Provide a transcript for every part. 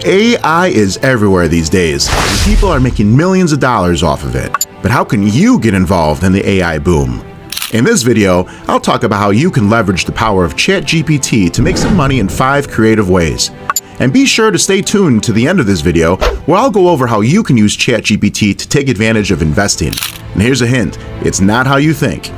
AI is everywhere these days, and people are making millions of dollars off of it. But how can you get involved in the AI boom? In this video, I'll talk about how you can leverage the power of ChatGPT to make some money in 5 creative ways. And be sure to stay tuned to the end of this video, where I'll go over how you can use ChatGPT to take advantage of investing. And here's a hint, it's not how you think.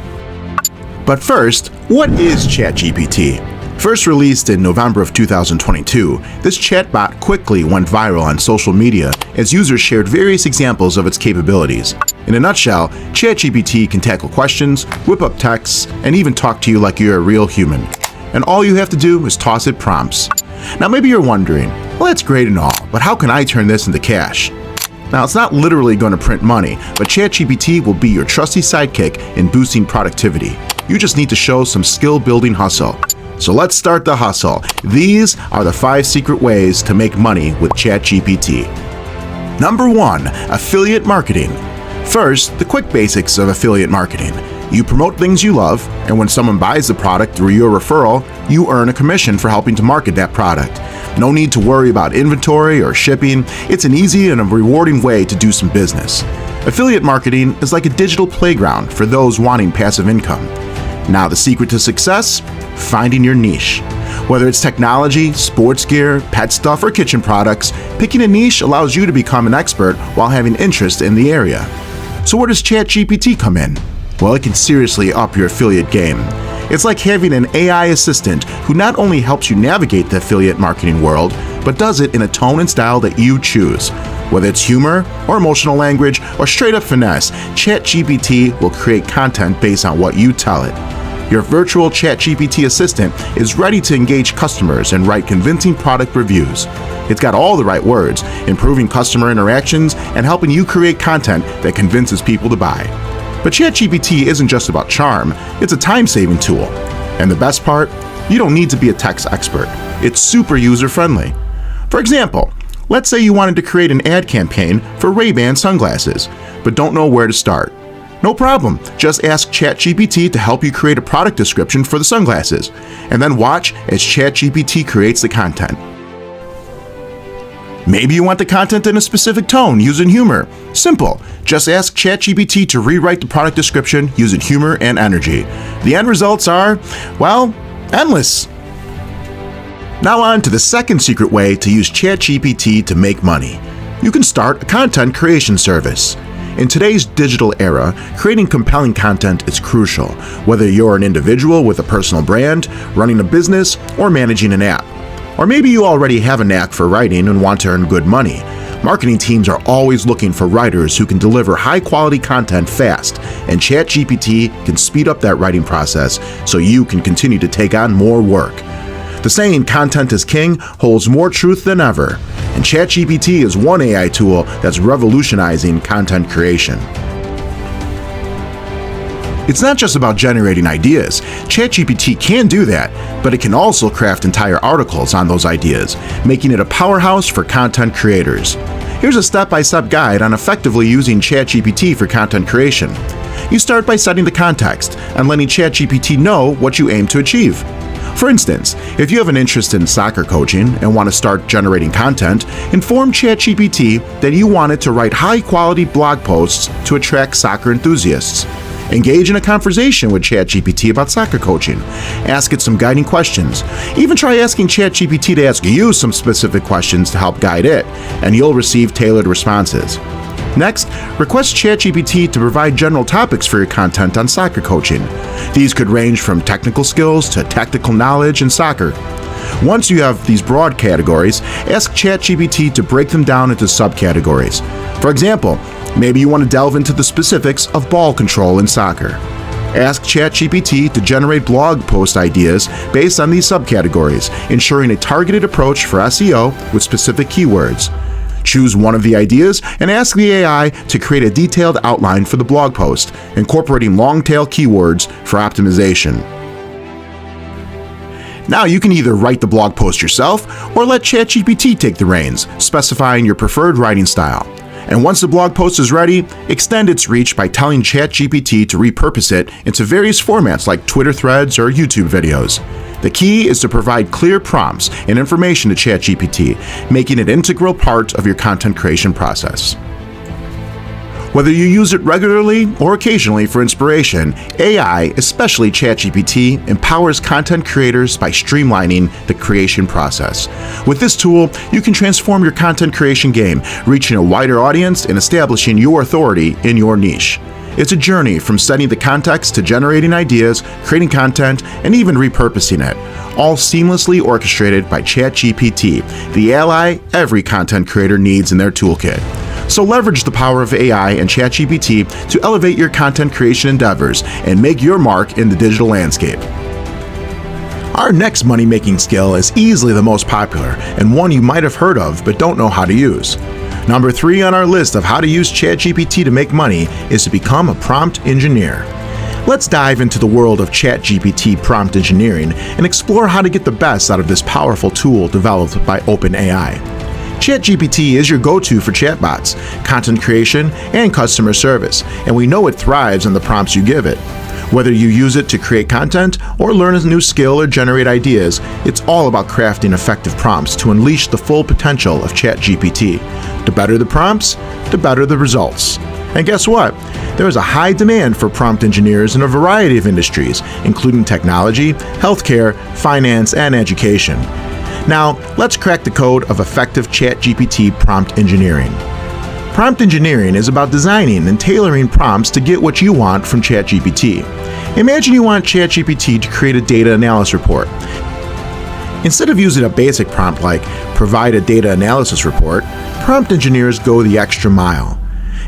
But first, what is ChatGPT? First released in November of 2022, this chatbot quickly went viral on social media as users shared various examples of its capabilities. In a nutshell, ChatGPT can tackle questions, whip up texts, and even talk to you like you're a real human. And all you have to do is toss it prompts. Now maybe you're wondering, well, that's great and all, but how can I turn this into cash? Now, it's not literally going to print money, but ChatGPT will be your trusty sidekick in boosting productivity. You just need to show some skill-building hustle. So let's start the hustle. These are the 5 secret ways to make money with ChatGPT. Number 1, affiliate marketing. First, the quick basics of affiliate marketing. You promote things you love, and when someone buys the product through your referral, you earn a commission for helping to market that product. No need to worry about inventory or shipping. It's an easy and a rewarding way to do some business. Affiliate marketing is like a digital playground for those wanting passive income. Now, the secret to success? Finding your niche. Whether it's technology, sports gear, pet stuff, or kitchen products, picking a niche allows you to become an expert while having interest in the area. So where does ChatGPT come in? Well, it can seriously up your affiliate game. It's like having an AI assistant who not only helps you navigate the affiliate marketing world, but does it in a tone and style that you choose. Whether it's humor, or emotional language, or straight up finesse, ChatGPT will create content based on what you tell it. Your virtual ChatGPT assistant is ready to engage customers and write convincing product reviews. It's got all the right words, improving customer interactions and helping you create content that convinces people to buy. But ChatGPT isn't just about charm, it's a time-saving tool. And the best part? You don't need to be a tech expert. It's super user-friendly. For example, let's say you wanted to create an ad campaign for Ray-Ban sunglasses, but don't know where to start. No problem, just ask ChatGPT to help you create a product description for the sunglasses, and then watch as ChatGPT creates the content. Maybe you want the content in a specific tone using humor. Simple, just ask ChatGPT to rewrite the product description using humor and energy. The end results are, well, endless. Now on to the second secret way to use ChatGPT to make money. You can start a content creation service. In today's digital era, creating compelling content is crucial, whether you're an individual with a personal brand, running a business, or managing an app. Or maybe you already have a knack for writing and want to earn good money. Marketing teams are always looking for writers who can deliver high-quality content fast, and ChatGPT can speed up that writing process so you can continue to take on more work. The saying, "content is king," holds more truth than ever, and ChatGPT is one AI tool that's revolutionizing content creation. It's not just about generating ideas. ChatGPT can do that, but it can also craft entire articles on those ideas, making it a powerhouse for content creators. Here's a step-by-step guide on effectively using ChatGPT for content creation. You start by setting the context and letting ChatGPT know what you aim to achieve. For instance, if you have an interest in soccer coaching and want to start generating content, inform ChatGPT that you want it to write high-quality blog posts to attract soccer enthusiasts. Engage in a conversation with ChatGPT about soccer coaching. Ask it some guiding questions. Even try asking ChatGPT to ask you some specific questions to help guide it, and you'll receive tailored responses. Next, request ChatGPT to provide general topics for your content on soccer coaching. These could range from technical skills to tactical knowledge in soccer. Once you have these broad categories, ask ChatGPT to break them down into subcategories. For example, maybe you want to delve into the specifics of ball control in soccer. Ask ChatGPT to generate blog post ideas based on these subcategories, ensuring a targeted approach for SEO with specific keywords. Choose one of the ideas and ask the AI to create a detailed outline for the blog post, incorporating long-tail keywords for optimization. Now you can either write the blog post yourself or let ChatGPT take the reins, specifying your preferred writing style. And once the blog post is ready, extend its reach by telling ChatGPT to repurpose it into various formats like Twitter threads or YouTube videos. The key is to provide clear prompts and information to ChatGPT, making it an integral part of your content creation process. Whether you use it regularly or occasionally for inspiration, AI, especially ChatGPT, empowers content creators by streamlining the creation process. With this tool, you can transform your content creation game, reaching a wider audience and establishing your authority in your niche. It's a journey from setting the context to generating ideas, creating content, and even repurposing it, all seamlessly orchestrated by ChatGPT, the ally every content creator needs in their toolkit. So leverage the power of AI and ChatGPT to elevate your content creation endeavors and make your mark in the digital landscape. Our next money-making skill is easily the most popular and one you might have heard of but don't know how to use. Number 3 on our list of how to use ChatGPT to make money is to become a prompt engineer. Let's dive into the world of ChatGPT prompt engineering and explore how to get the best out of this powerful tool developed by OpenAI. ChatGPT is your go-to for chatbots, content creation, and customer service, and we know it thrives on the prompts you give it. Whether you use it to create content or learn a new skill or generate ideas, it's all about crafting effective prompts to unleash the full potential of ChatGPT. The better the prompts, the better the results. And guess what? There is a high demand for prompt engineers in a variety of industries, including technology, healthcare, finance, and education. Now, let's crack the code of effective ChatGPT prompt engineering. Prompt engineering is about designing and tailoring prompts to get what you want from ChatGPT. Imagine you want ChatGPT to create a data analysis report. Instead of using a basic prompt like provide a data analysis report, prompt engineers go the extra mile.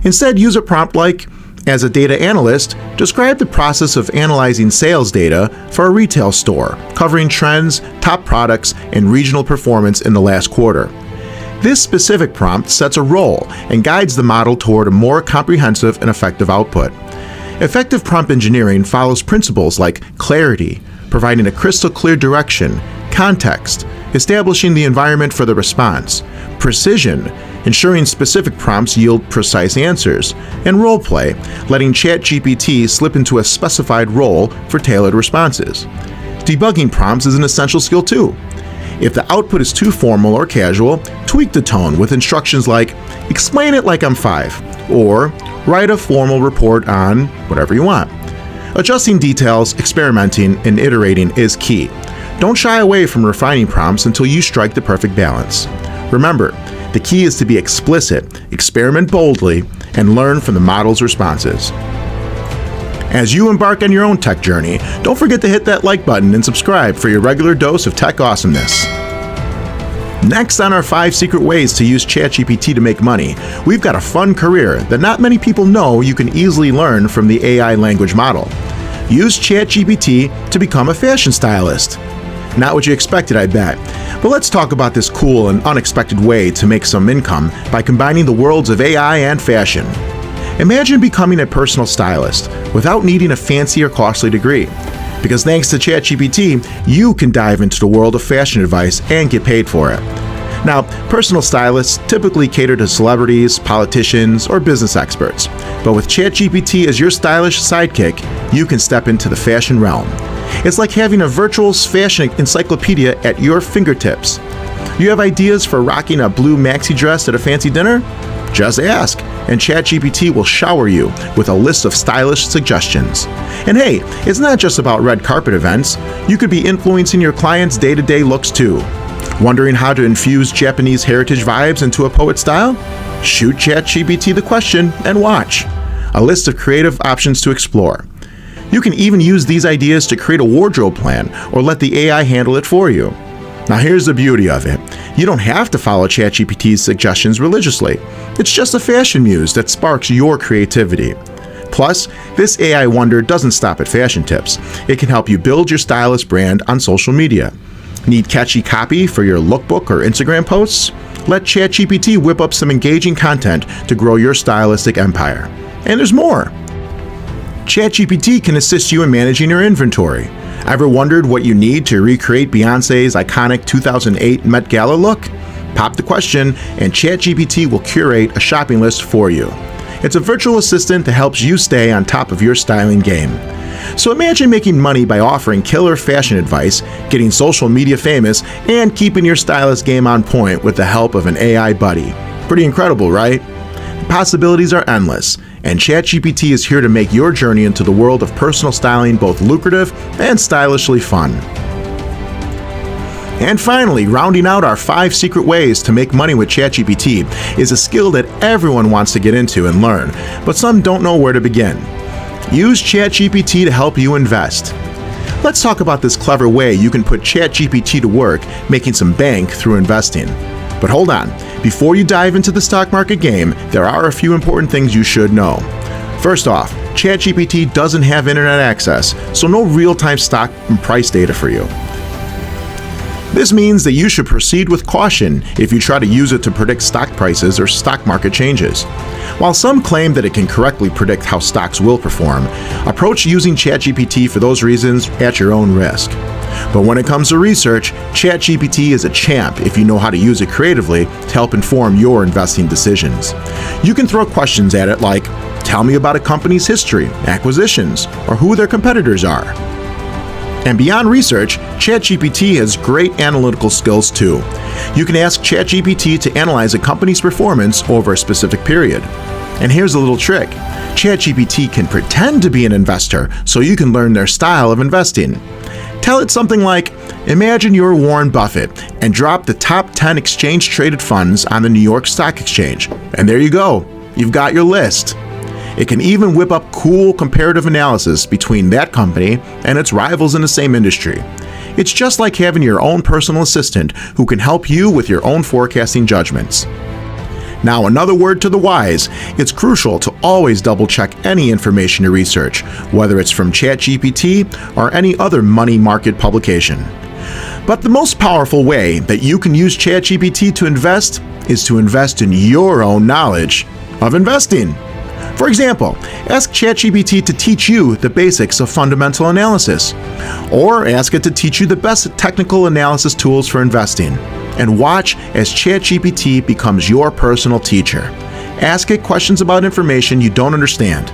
Instead, use a prompt like, as a data analyst, describe the process of analyzing sales data for a retail store, covering trends, top products, and regional performance in the last quarter. This specific prompt sets a role and guides the model toward a more comprehensive and effective output. Effective prompt engineering follows principles like clarity, providing a crystal clear direction, context, establishing the environment for the response, precision, ensuring specific prompts yield precise answers, and roleplay, letting ChatGPT slip into a specified role for tailored responses. Debugging prompts is an essential skill too. If the output is too formal or casual, tweak the tone with instructions like, explain it like I'm 5, or write a formal report on whatever you want. Adjusting details, experimenting, and iterating is key. Don't shy away from refining prompts until you strike the perfect balance. Remember, the key is to be explicit, experiment boldly, and learn from the model's responses. As you embark on your own tech journey, don't forget to hit that like button and subscribe for your regular dose of tech awesomeness. Next on our 5 secret ways to use ChatGPT to make money, we've got a fun career that not many people know you can easily learn from the AI language model. Use ChatGPT to become a fashion stylist. Not what you expected, I bet. But let's talk about this cool and unexpected way to make some income by combining the worlds of AI and fashion. Imagine becoming a personal stylist without needing a fancy or costly degree. Because thanks to ChatGPT, you can dive into the world of fashion advice and get paid for it. Now, personal stylists typically cater to celebrities, politicians, or business experts. But with ChatGPT as your stylish sidekick, you can step into the fashion realm. It's like having a virtual fashion encyclopedia at your fingertips. You have ideas for rocking a blue maxi dress at a fancy dinner? Just ask, and ChatGPT will shower you with a list of stylish suggestions. And hey, it's not just about red carpet events. You could be influencing your clients' day-to-day looks too. Wondering how to infuse Japanese heritage vibes into a poet style? Shoot ChatGPT the question and watch. A list of creative options to explore. You can even use these ideas to create a wardrobe plan or let the AI handle it for you. Now here's the beauty of it. You don't have to follow ChatGPT's suggestions religiously. It's just a fashion muse that sparks your creativity. Plus, this AI wonder doesn't stop at fashion tips. It can help you build your stylist brand on social media. Need catchy copy for your lookbook or Instagram posts? Let ChatGPT whip up some engaging content to grow your stylistic empire. And there's more. ChatGPT can assist you in managing your inventory. Ever wondered what you need to recreate Beyoncé's iconic 2008 Met Gala look? Pop the question, and ChatGPT will curate a shopping list for you. It's a virtual assistant that helps you stay on top of your styling game. So imagine making money by offering killer fashion advice, getting social media famous, and keeping your stylist game on point with the help of an AI buddy. Pretty incredible, right? The possibilities are endless, and ChatGPT is here to make your journey into the world of personal styling both lucrative and stylishly fun. And finally, rounding out our 5 secret ways to make money with ChatGPT is a skill that everyone wants to get into and learn, but some don't know where to begin. Use ChatGPT to help you invest. Let's talk about this clever way you can put ChatGPT to work making some bank through investing. But hold on, before you dive into the stock market game, there are a few important things you should know. First off, ChatGPT doesn't have internet access, so no real-time stock and price data for you. This means that you should proceed with caution if you try to use it to predict stock prices or stock market changes. While some claim that it can correctly predict how stocks will perform, approach using ChatGPT for those reasons at your own risk. But when it comes to research, ChatGPT is a champ if you know how to use it creatively to help inform your investing decisions. You can throw questions at it like, tell me about a company's history, acquisitions, or who their competitors are. And beyond research, ChatGPT has great analytical skills too. You can ask ChatGPT to analyze a company's performance over a specific period. And here's a little trick. ChatGPT can pretend to be an investor so you can learn their style of investing. Tell it something like, imagine you're Warren Buffett and drop the top 10 exchange-traded funds on the New York Stock Exchange. And there you go. You've got your list. It can even whip up cool comparative analysis between that company and its rivals in the same industry. It's just like having your own personal assistant who can help you with your own forecasting judgments. Now, another word to the wise, it's crucial to always double-check any information you research, whether it's from ChatGPT or any other money market publication. But the most powerful way that you can use ChatGPT to invest is to invest in your own knowledge of investing. For example, ask ChatGPT to teach you the basics of fundamental analysis, or ask it to teach you the best technical analysis tools for investing, and watch as ChatGPT becomes your personal teacher. Ask it questions about information you don't understand,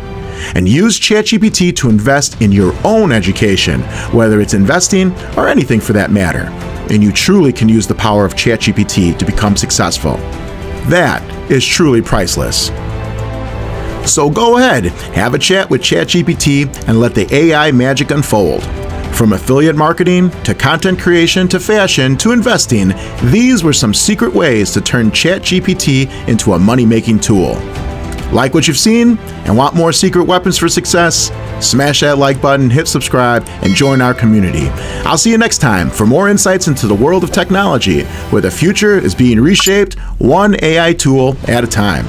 and use ChatGPT to invest in your own education, whether it's investing or anything for that matter, and you truly can use the power of ChatGPT to become successful. That is truly priceless. So go ahead, have a chat with ChatGPT and let the AI magic unfold. From affiliate marketing, to content creation, to fashion, to investing, these were some secret ways to turn ChatGPT into a money-making tool. Like what you've seen and want more secret weapons for success? Smash that like button, hit subscribe, and join our community. I'll see you next time for more insights into the world of technology, where the future is being reshaped one AI tool at a time.